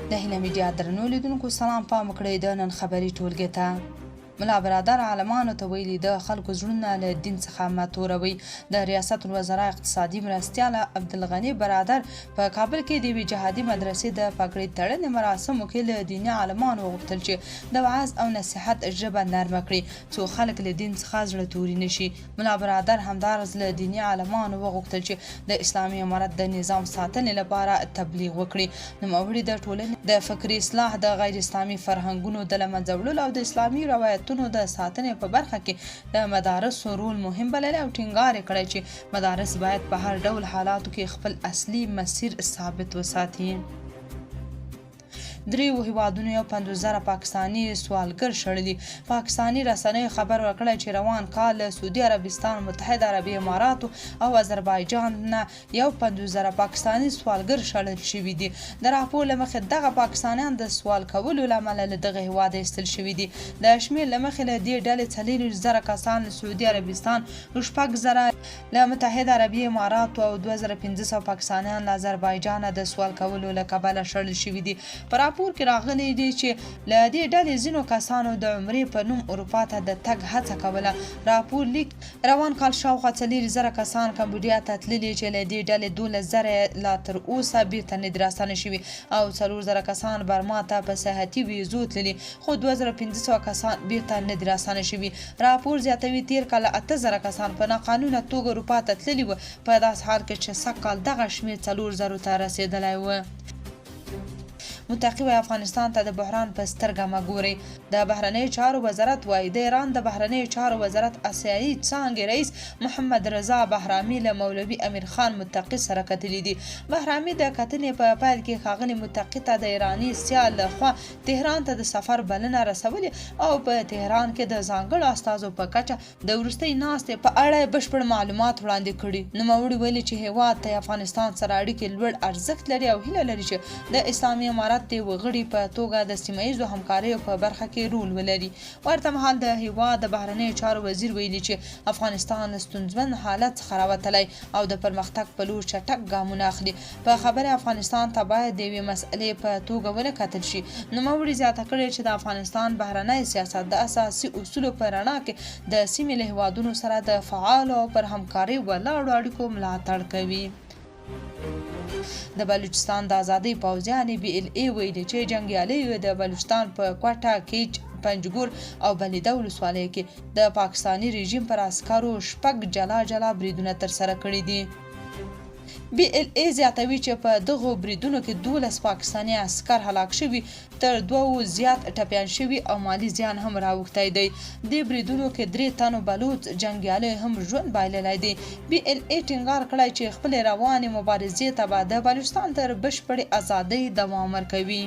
د هیله میډیا درنو لیدونکو سلام پام وکړئ د نن خبري ټولګي ته. ملا برادر عالمانو ته ویلي د خلکو زړونه له دین څخه مه توروئ. د ریاست الوزرا اقتصادي مرستیال عبدالغني برادر په کابل کې د یوې جهادي مدرسې د پګړۍ تړنې مراسمو کې له دیني عالمانو وغوښتل چې د وعظ او نصیحت ژبه نرمه کړي څو خلک له دین څخه زړه توري نشي. ملا برادر همدارس له دیني عالمانو وغوښتل چې د اسلامي امارت د نظام ساتنې لپاره تبلیغ وکړي. نوموړي د ټولنې د فکري اصلاح، د غیر اسلامي فرهنګونو د له منځه وړلو او د اسلامي روایت د ساتنې په برخه کې د مدارسو رول مهم بللی او ټینګار کړی چې مدارس باید په هر ډول حالاتو کې خپل اصلي مسیر ثابت وساتي. دریو هیوادونو یو 50,000 پاکستانی سوالګر شړلي. پاکستانی رسنیو خبر ورکړی چې روان کال سعودي عربستان، متحده عربي اماراتو او آذربایجان نه یو 50,000 پاکستانی سوالګر شړل شوي دي. د راپور له مخې دغه پاکستانیان د سوال کولو له امله له دغه هیواده ایستل شوي دي. د شمېر له مخې له دې ډلې 40,000 کسان له سعودي عربستان، 6,000 له متحده عربي اماراتو او 2,500 پاکستانیان له آذربایجان د سوال کولو له کبله شړل شوي دي. په راپور کې راغلی دی چې له دې ډلې ځینو کسانو د عمرې په نوم اروپا ته د تګ هڅه کوله. راپور لیک روان کال شاوخوا 40,000 کسان کمبودیا ته تللي چې له دې ډلې 12,000 لا تر اوسه بیرته نه دي راستانه شوي او 4,000 کسان برما ته په صحتي ویزو تللي، خو 2,500 کسان بیرته نه دي راستانه شوي. راپور زیاتوي تیر کال 8,000 کسان په ناقانونه توګه اروپا ته تللي وو، په داسې حال کې چې سږ کال دغه شمېر 4,000 ته رسېدلی و. متقي افغانستان ته د بحران په سترګه مه ګورئ. د بهرنیو چارو وزارت وایي د ایران د بهرنیو چارو وزارت آسیایي څانګې رئیس محمد رضا بهرامي له مولوي امیر خان متقي سره کتلي دي. بهرامي د کتنې په پیل کې ښاغلي متقي ته د ایراني سیال لخوا تهران ته د سفر بلنه رسولې او په تهران کې د ځانګړو استازو په کچه د وروستۍ ناستې په اړه بشپړ معلومات وړاندې کړي. نوموړي ویلي چې هیواد ته افغانستان سره اړیکې لوړ ارزښت لري او هیله لري چې د اسلامي امارت د وغړي په توګه د سیمهییزو همکاریو په برخه کې رول ولري. ورته مهال د هیواد د بهرنیو چارو وزیر ویلي چې افغانستان له ستونزمن حالت څخه راوتلی او د پرمختګ په لور چټک ګامونه اخلي. په خبره افغانستان ته باید د یوې مسئلې په توګه ونه کتل شي. نوموړي زیاته کړې چې د افغانستان بهرنی سیاست د اساسي اصولو په رڼا کې د سیمې له هیوادونو سره د فعالو او پر همکارۍ ولاړو اړیکو ملاتړ کوي. د بلوچستان د ازادۍ پوځیانې BLA ویلي چې جنګیالیو د بلوچستان په کوټه، کیچ، پنجګور او بلیده ولسوالیو کې د پاکستاني رژیم پر عسکرو 6 جلا بریدونه ترسره کړي دي. BLA زیاتوي چې په دغو بریدونو کې 12 پاکستاني عسکر هلاک شوي، تر 2 زیات ټپیان شوي او مالی زیان هم راوښتی دی. دې بریدونو کې 3 تنو بلوچ جنګیالي هم ژوند بایللی دی. BLA ټینګار کړی چې خپلې روانې مبارزې ته به د بلوچستان تر بشپړې ازادۍ دوام ورکوي.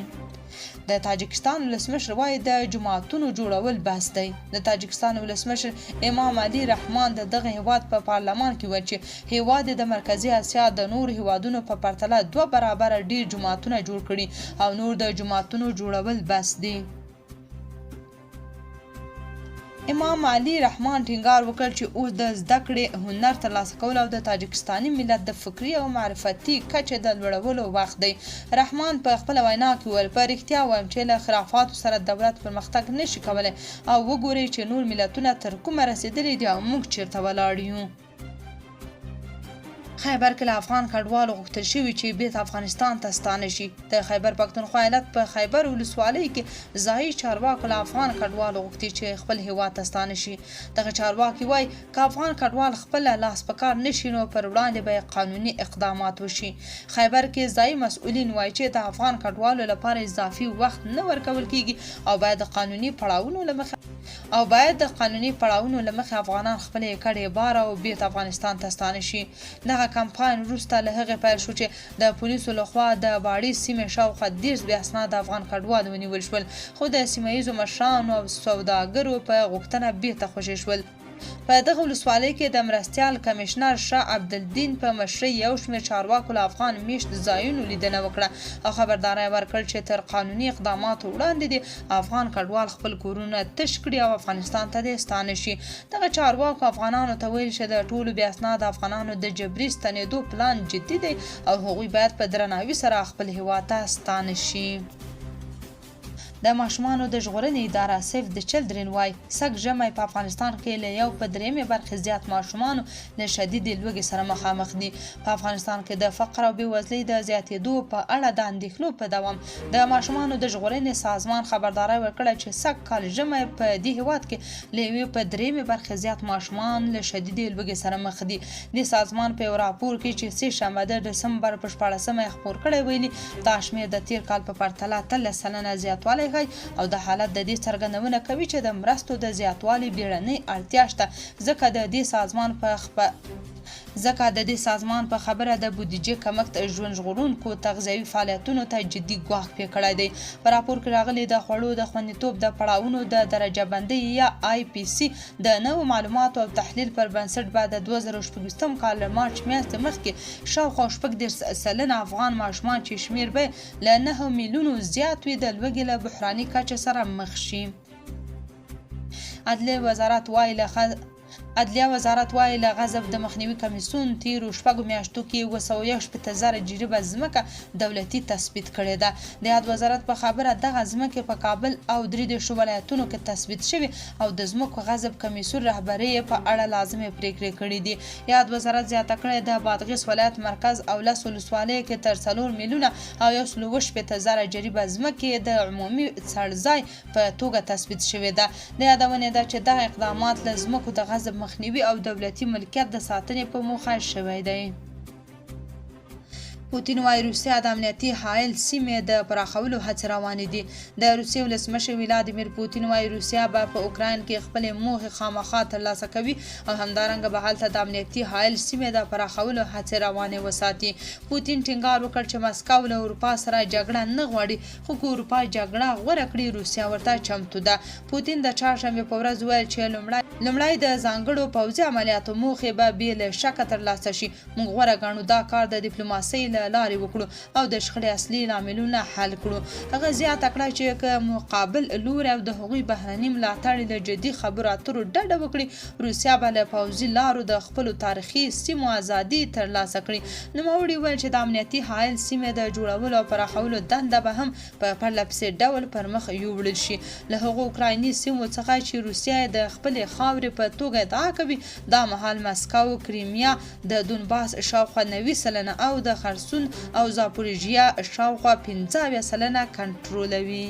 د تاجکستان ولسمشر وایي د جماعتونو جوړول بس دی. د تاجکستان ولسمشر امام علي رحمان د دغه هیواد په پارلمان کې ویل چې هیواد د مرکزي اسیا د نور هیوادونو په پرتله 2 برابره ډیر جماعتونه جوړ کړي او نور د جماعتونو جوړول بس دی. امام علي رحمان ټینګار وکړ چې اوس د زده کړې، هنر ترلاسه کول او د تاجکستاني ملت د فکري او معرفتي کچې د لوړولو وخت دی. رحمان په خپله وینا کې وویل په رښتیا وایم چې له خرافاتو سره دولت پرمختګ نشي کولی او وګورئ چې نور ملتونه تر کومه رسېدلي دي او موږ چیرته ولاړ یو. خیبر کې له افغان کډوالو غوښتل شوي چې بیرته افغانستان ته ستانه شي. د خیبر پښتونخوا ایالت په خیبر ولسوالۍ کې ځایي چارواکو له افغان کډوالو غوښتي چې خپل هیواد ته ستانه شي. دغه چارواکي وایي که افغان کډوال خپله لاس په کار نشي نو پر وړاندې به قانوني اقدامات وشي. خیبر کې ځایي مسؤلین وایي چې د افغان کډوالو لپاره اضافي وخت نه ورکول کیږي او باید د قانوني پړاوونو له مخې افغانان خپلې کډې بار او بیرته افغانستان ته ستانه شي. دغه کمپاین وروسته له هغې پیل شو چې د پولیسو لخوا د باړې سیمې شاوخوا 10 بې اسناده افغان کډوال ونیول شول، خو د سیمه ییزو مشرانو او سوداګرو په غوښتنه بیرته خوشي شول. په دغه ولسوالۍ کې د مرستیال کمشنر شاه عبدالدین په مشرۍ یو شمېر چارواکو له افغان میشت ځایونو لیدنه وکړه او خبرداری ورکړ چې تر قانوني اقداماتو وړاندې دي افغان کډوال خپل کورونه تش کړي او افغانستان ته دې ستانه شي. دغه چارواکو افغانانو ته ویل چې د ټولو بې اسناده افغانانو د جبري ستنېدو پلان جدي دی او هغوی باید په درناوي سره خپل هیواد ته ستانه شي. د ماشومانو د ژغورنې اداره سیف د چلډرن وایي سږ ژمی په افغانستان کې له 1/3 برخې زیات ماشومانو له شدیدې لوږې سره مخامخ دي. په افغانستان کې د فقر او بېوزلۍ د زیاتېدو په اړه د اندېښنو په دوام د ماشومانو د ژغورنې سازمان خبرداری ورکړه چې سږ کال ژمی په دې هېواد کې له 1/3 برخې زیات ماشومان له شدیدې لوږې سره مخ دي. د سازمان په یو راپور کې چې سه شنبه د ډسمبر په 14مه خپور کړی ویلي دا شمېر د تیر کال په پرتله 13% زیاتوالی ښیي او د حالت د دې څرګندونه کوي چې د مرستو د زیاتوالي بیړنۍ اړتیا شته ځکه د دې سازمان په خبره د بودیجې کمښت ژوند ژغورونکو تغذیوي فعالیتونو ته جدي ګواښ پې کړی دی. په راپور کې راغلي د خوړو د خوندیتوب د پړاوونو د درجه بندۍ یا IPC د نوو معلوماتو او تحلیل پر بنسټ به د 2024 کال له مارچ میاشتې مخکې شاوخوا 30% افغان ماشومان چې شمېر به له 9 میلیونو زیات وي د لوږې له بحراني کچې سره مخ شي. عدلیه وزارت وایي له غصب د مخنیوي کمیسیون تیرو 6 میاشتو کې 216,000 جریبه ځمکه دولتي تثبیت کړې ده. د یاد وزارت په خبره دغه ځمکې په کابل او 3 ولایتونو کې تثبیت شوي او د ځمکو غصب کمیسیون رهبري په اړه لازمې پریکړې کړې دي. یاد وزارت زیاته کړې د بادغیس ولایت مرکز او 10 ولسوالیو کې تر 4 میلیونه او 160,000 جریبه ځمکې د عمومي څړځای په توګه تثبیت شوې ده. د یادونې ده چې دغه اقدامات له ځمکو د غصب مخنیوي او دولتي ملکیت د ساتنې په موخه شوی دی. پوتین وايي روسیه د امنیتي حایل سیمې د پراخولو هڅې روانې دي. د روسیې ولسمشر ولادیمیر پوتین وايي روسیه به په اوکراین کې خپلې موخې خامخا ترلاسه کوي او همدارنګه به هلته د امنیتي حایل سیمې د پراخولو هڅې روانې وساتي. پوتین ټینګار وکړ چې مسکو له اروپا سره جګړه نه غواړي خو که اروپا جګړه غوره کړي روسیه ورته چمتو ده. پوتین د چهارشنبې په ورځ وویل چې لومړی د ځانګړو پوځي عملیاتو موخې به بې له شکه ترلاسه شي. موږ غوره ګڼو دا کار د ډیپلوماسۍ لارې وکړو او د شخړې اصلي لاملونه حل کړو. هغه زیاته کړه چې که مقابل لوري او د هغوی بهرني ملاتړ له جدي خبرو اترو ډډه وکړي روسیه به له پوځي لارو د خپلو تاریخي سیمو ازادي ترلاسه کړي. نوموړي وویل چې د امنیتي حایل سیمې د جوړولو او پراخولو دنده به هم په پرلهپسې ډول پر مخ یوړل شي. له هغو اوکرایني سیمو څخه چې روسیه د خپلې خاورې په توګه ادعا کوي دا مهال مسکو کریمیا د دونباس شاوخوا 90% او د خرسون او زاپوریژیا شاوخوا 15% کنټرولوي.